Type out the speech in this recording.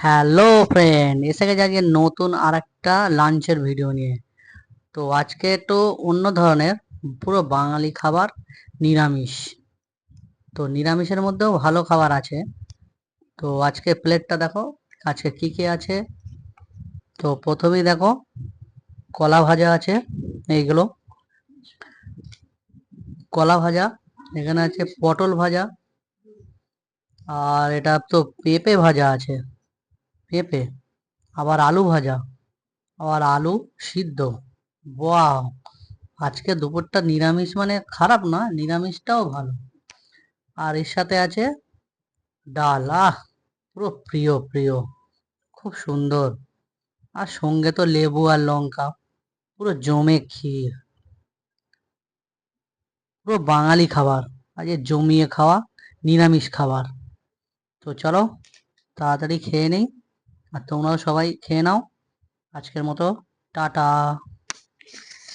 Hello friend, এসে গেছে আজকে নতুন আর একটা লাঞ্চের ভিডিও নিয়ে। তো আজকে একটু অন্য ধরনের, পুরো বাঙালি খাবার, নিরামিষ। তো নিরামিষের মধ্যেও ভালো খাবার আছে। তো আজকে প্লেটটা দেখো, আজকে কি কি আছে। তো প্রথমেই দেখো, কলা ভাজা আছে। এইগুলো কলা ভাজা। এখানে আছে পটল ভাজা। আর এটা তো পেঁপে ভাজা আছে, পেঁপে। আবার আলু ভাজা, আবার আলু সিদ্ধ। বাহ! আজকে দুপুরটা নিরামিষ মানে খারাপ না, নিরামিষটাও ভালো। আর এর সাথে আছে ডাল। পুরো প্রিয় প্রিয়, খুব সুন্দর। আর সঙ্গে তো লেবু আর লঙ্কা, পুরো জমে ক্ষীর। পুরো বাঙালি খাবার, আজকে জমিয়ে খাওয়া নিরামিষ খাবার। তো চলো তাড়াতাড়ি খেয়ে নেই, আর তোমরাও সবাই খেয়ে নাও। আজকের মতো টাটা।